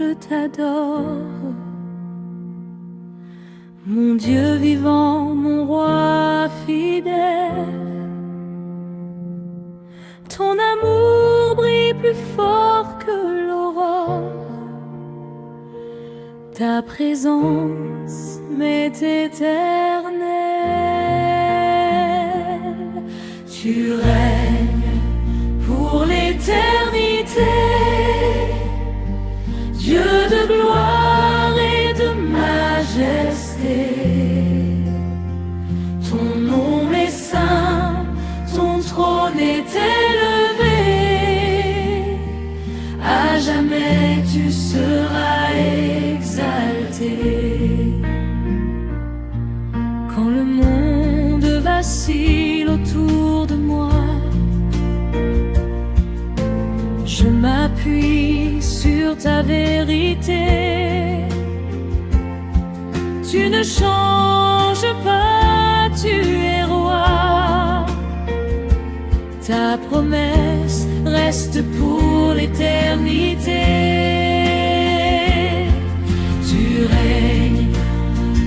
je t'adore. Mon Dieu vivant, mon roi fidèle, ton amour brille plus fort que l'aurore. Ta présence m'est éternelle. Tu règnes pour l'éternité, Dieu de gloire et de majesté. Ton nom est saint, ton trône est élevé. À jamais tu seras exalté. Quand le monde vacille autour de moi, je m'appuie sur ta vérité. Tu ne changes pas, tu es roi. Ta promesse reste pour l'éternité. Tu règnes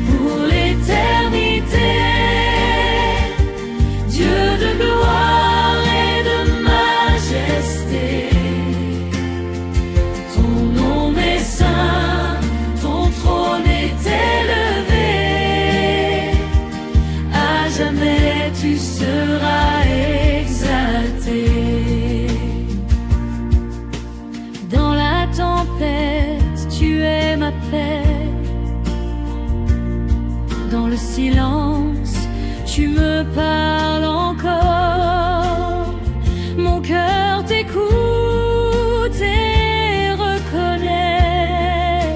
pour l'éternité, Dieu de gloire et de majesté. Ton nom est saint, ton trône est élevé. À jamais tu seras exalté. Dans la tempête, tu es ma paix. Dans le silence, tu me parles encore. Mon cœur t'écoute et reconnaît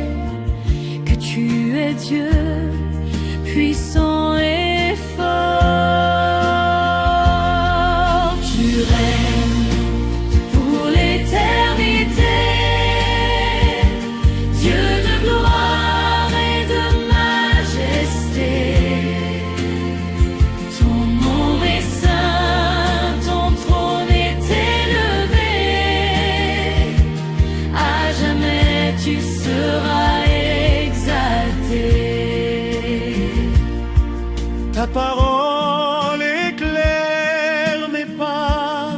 que tu es Dieu, puissant et fort. Tu règnes pour l'éternité, Dieu de gloire et de majesté. Ton nom est saint, ton trône est élevé. À jamais tu seras exalté. Ta parole éclaire mes pas,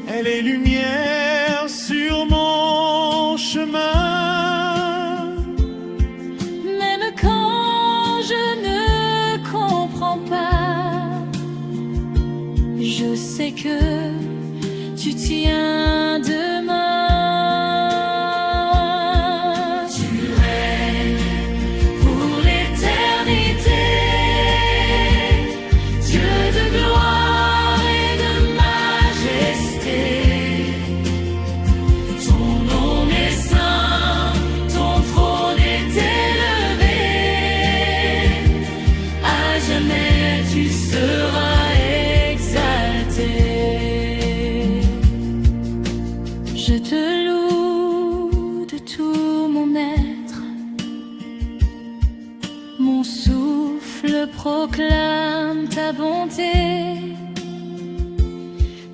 elle est lumière sur mon chemin. Même quand je ne comprends pas, je sais que tu tiens de main. Tu règnes pour l'éternité, Dieu de gloire et de majesté. Ton nom est saint, ton trône est élevé. À jamais tu seras exalté. Je te loue de tout mon être. Mon souffle proclame ta bonté.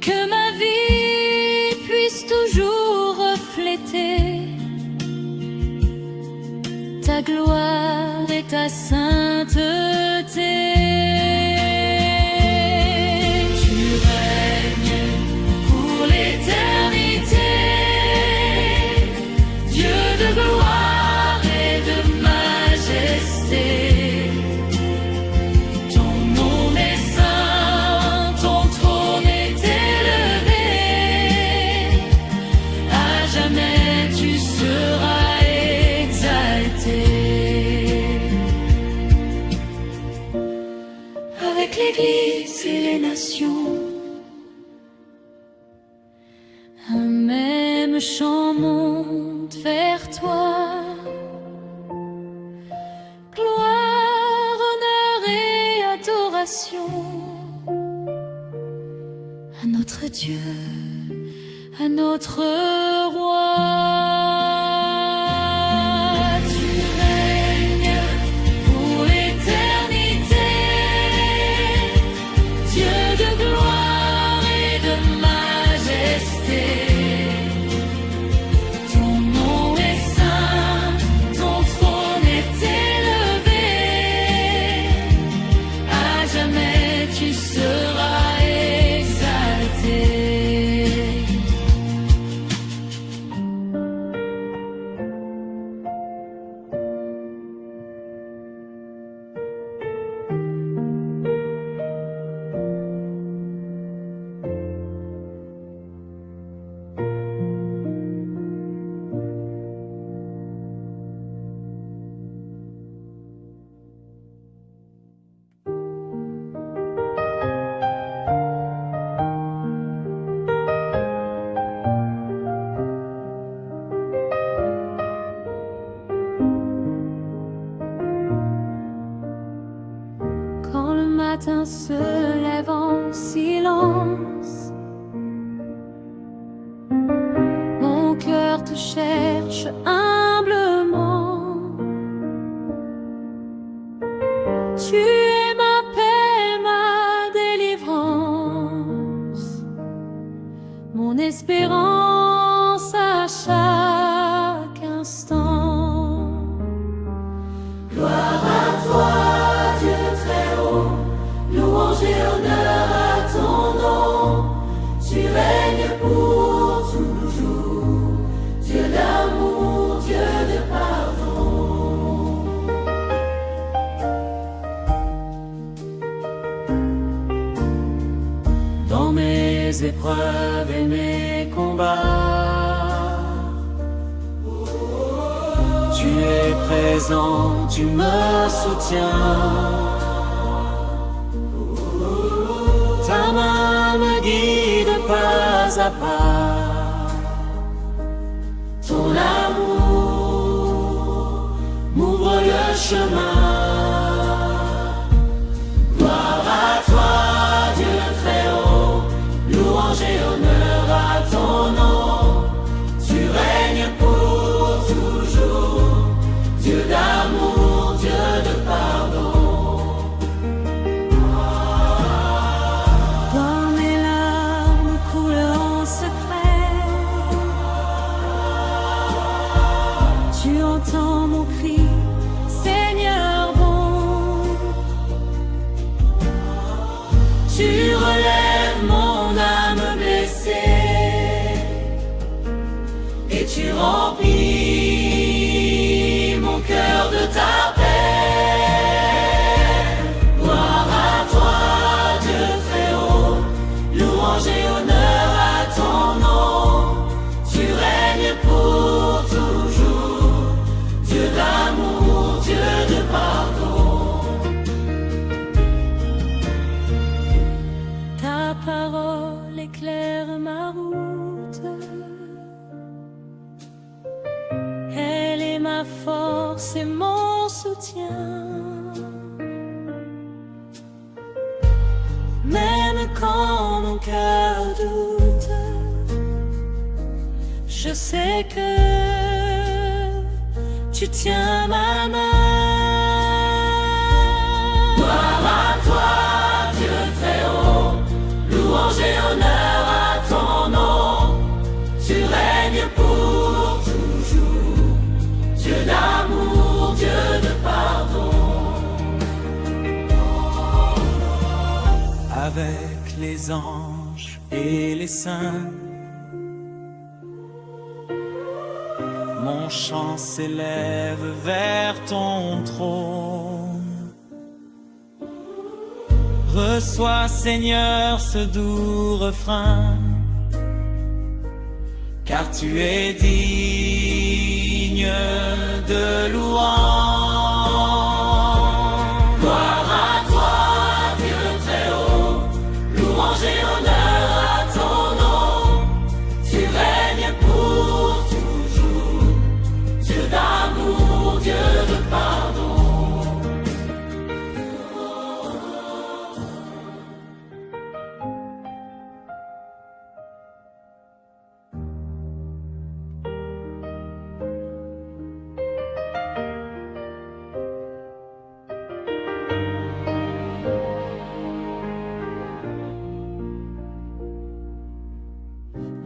Que ma vie puisse toujours refléter ta gloire et ta sainteté. Tu règnes pour l'éternité, Dieu de gloire et de majesté. Ton nom est saint, ton trône est élevé. À jamais tu seras exalté. Avec l'Église et les nations, un même chant monte vers toi. Gloire, honneur et adoration à notre Dieu, à notre roi. Tu règnes pour l'éternité, Dieu de gloire et de majesté. Ton matin se lève en silence. Mon cœur te cherche humblement. Tu es ma paix, ma délivrance, mon espérance à chaque instant. Gloire à toi, Dieu très haut, louange et honneur à ton nom. Tu règnes pour toujours, Dieu d'amour, Dieu de pardon. Dans mes épreuves et mes combats, tu es présent, tu me soutiens. Ta main me guide pas à pas. Ton amour m'ouvre le chemin. Gloire à toi, Dieu très haut, louange et honneur à ton nom. Tu règnes pour toujours, Dieu d'amour, Dieu de pardon. Quand mes larmes coulent en secret, tu entends mon cri, Seigneur bon. Tu relèves mon âme blessée et tu remplis mon cœur de ta paix. Gloire à toi, Dieu très haut, louange et honneur à ton nom. Tu règnes pour toujours, Dieu d'amour, Dieu de pardon. Ta parole éclaire ma route. Elle est ma force et mon soutien. Même quand mon cœur doute, je sais que tu tiens ma main. Gloire à toi, Dieu très haut, louange et honneur à ton nom. Tu règnes pour toujours, Dieu d'amour, Dieu de pardon. Avec les anges et les saints, mon chant s'élève vers ton trône. Reçois, Seigneur, ce doux refrain, car tu es digne de louange. Gloire à toi, Dieu très haut, louange et honneur à ton nom. Tu règnes pour toujours, Dieu d'amour, Dieu de pardon.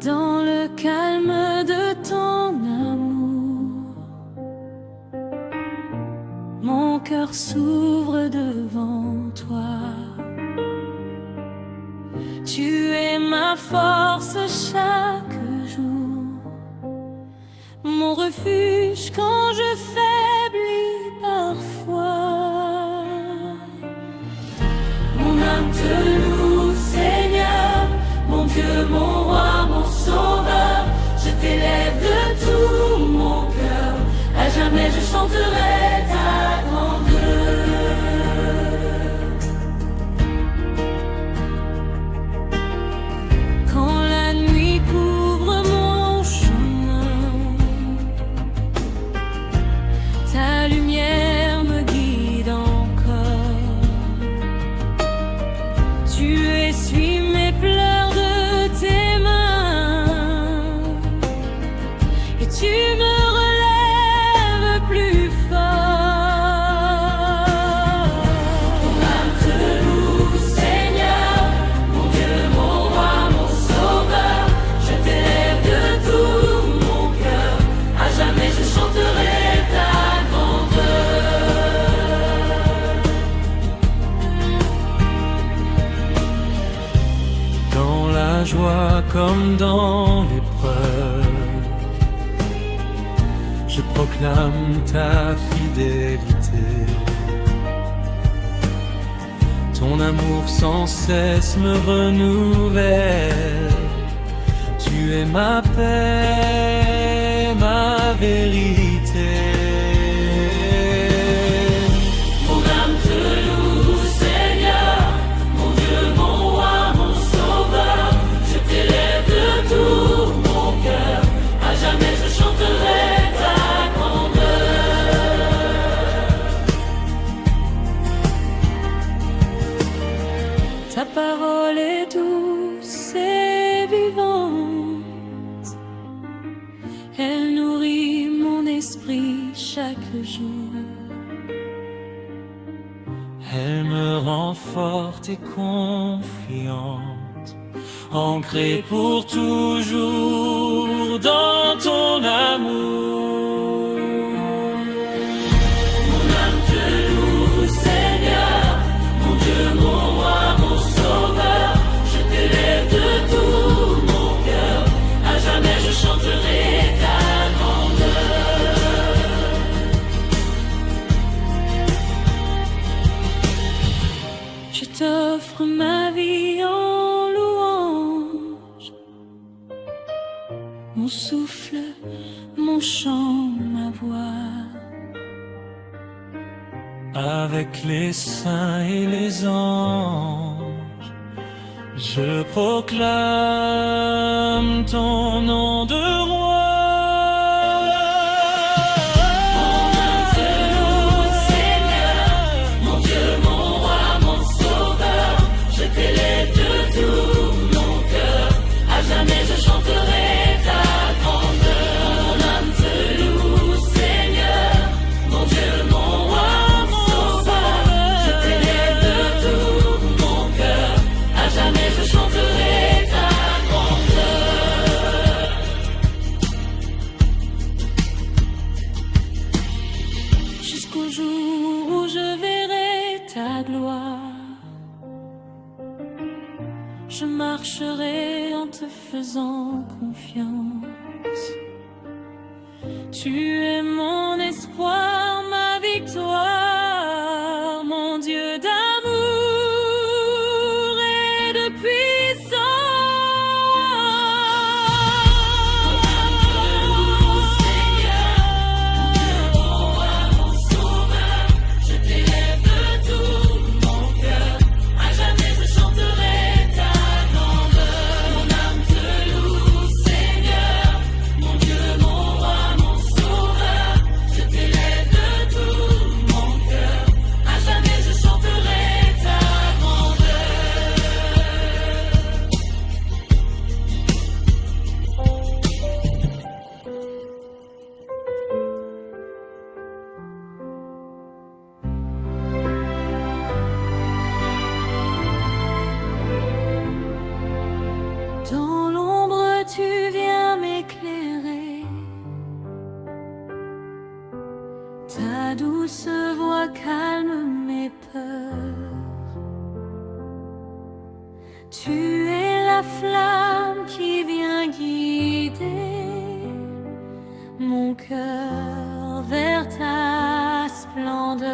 Dans le calme de ton amour, mon cœur s'ouvre devant toi. Tu es ma force chaque jour, mon refuge quand je faiblis parfois. Mon âme te loue, Seigneur, mon Dieu, mon roi, mon sauveur. Je t'élève de tout mon cœur, à jamais je chanterai ta grandeur. Quand la nuit couvre mon chemin, ta lumière me guide encore. et tu me relèves plus fort. Mon âme te loue, Seigneur, mon Dieu, mon roi, mon sauveur. Je t'élève de tout mon cœur, à jamais je chanterai ta grandeur. Dans la joie comme dans l'épreuve, je proclame ta fidélité. Ton amour sans cesse me renouvelle. Tu es ma paix, ma vérité. Mon âme te loue, Seigneur, mon Dieu, mon roi, mon sauveur. Je t'élève de tout mon cœur, à jamais je chanterai ta grandeur. Ta parole est douce et vivante, elle nourrit mon esprit chaque jour. Elle me rend forte et confiante, ancrée pour toujours dans ton amour. Mon âme te loue, Seigneur, mon Dieu, mon roi, mon sauveur. Je t'élève de tout mon cœur, à jamais je chanterai ta grandeur. Je t'offre ma vie en louange, mon souffle, mon chant, ma voix. Avec les saints et les anges, je proclame ton nom de roi. Mon âme te loue, Seigneur, mon Dieu, mon roi, mon sauveur. Je t'élève de tout mon cœur, à jamais je chanterai ta grandeur. Mon âme te loue, Seigneur, mon Dieu, mon roi, mon sauveur. Je t'élève de tout mon cœur, à jamais je chanterai ta grandeur. Jusqu'au jour où je verrai ta gloire, je marcherai en te faisant confiance. Tu es mon espoir, ma victoire, mon Dieu d'amour et de Je t'élève de tout mon cœur, à jamais je chanterai ta grandeur. Mon âme te loue, Seigneur, mon Dieu, mon roi, mon sauveur. Je t'élève de tout mon cœur, à jamais je chanterai ta dans l'ombre tu viens m'éclairer. Ta douce voix calme mes peurs. Tu es la flamme qui vient guider mon cœur vers ta splendeur.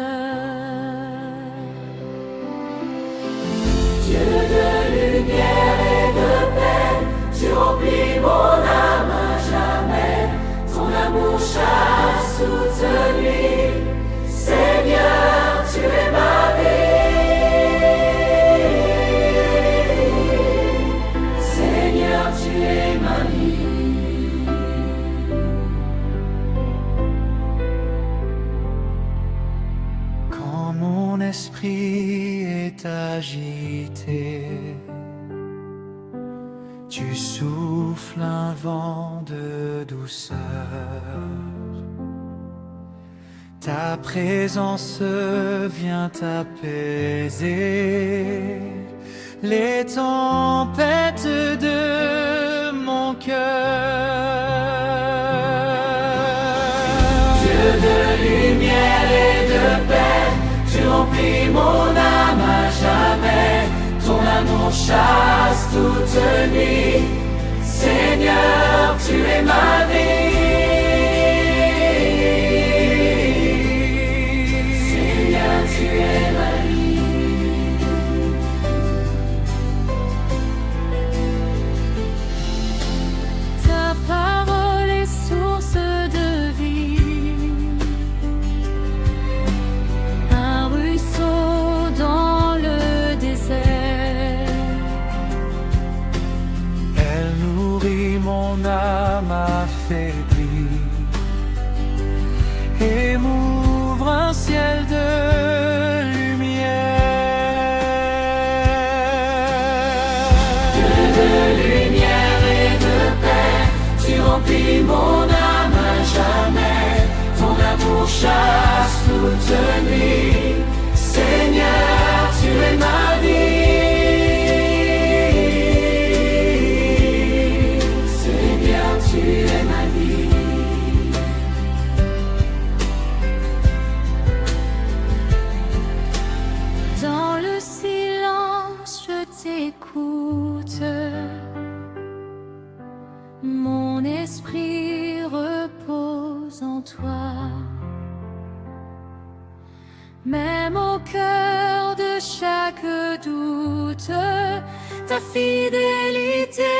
Dieu de lumière et de paix, tu remplis mon âme à jamais. Ton amour chasse toute nuit. Seigneur, tu es ma vie. Seigneur, tu es ma vie. Quand mon esprit est agité, tu souffles un vent de douceur. Ta présence vient apaiser les tempêtes de mon cœur. Dieu de lumière et de paix, tu remplis mon âme à jamais. Ton amour chasse toute nuit. Seigneur, tu es ma vie. Seigneur, tu es ma vie. Ta parole est source de vie, un ruisseau dans le désert. Elle nourrit mon âme affaiblie et m'ouvre un ciel de lumière. Dieu de lumière et de paix, tu remplis mon âme à jamais. Ton amour chasse toute nuit. Seigneur, tu es ma vie. Seigneur, tu es ma vie. Dans le silence, je t'écoute. Mon esprit repose en toi. Même au cœur de chaque doute, ta fidélité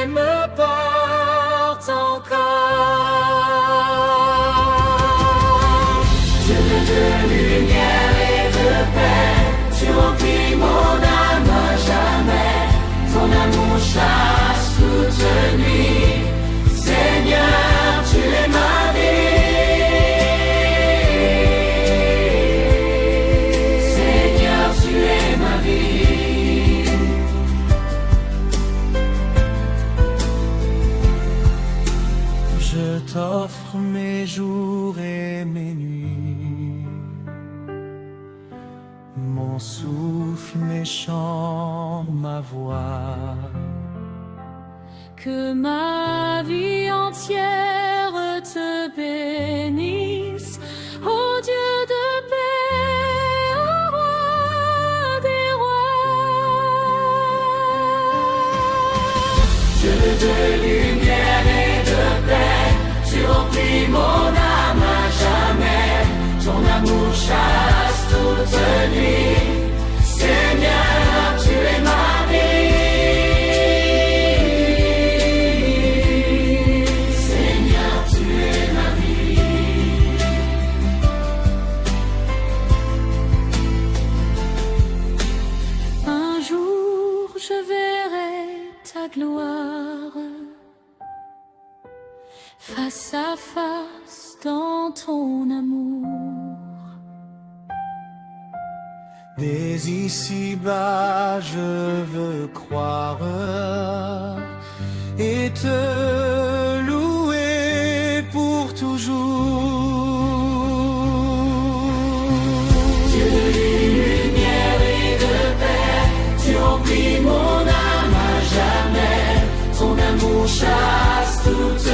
me porte encore. Dieu de lumière et de paix, tu remplis mon âme à jamais. Ton amour chasse toute nuit. Seigneur, tu es ma vie. Seigneur, tu es ma vie. Je t'offre mes jours et mes nuits, mon souffle, mes chants, ma voix. Que ma vie entière te bénisse, ô Dieu de paix, ô roi des rois. Dieu de lumière et de paix, tu remplis mon âme à jamais. Ton amour chasse toute nuit. Seigneur, tu es ma vie. Seigneur, tu es ma vie. Un jour je verrai ta gloire, face à face dans ton amour. Dès ici-bas, je veux croire et te louer pour toujours. Dieu de lumière et de paix, tu remplis mon âme à jamais. Ton amour chasse toute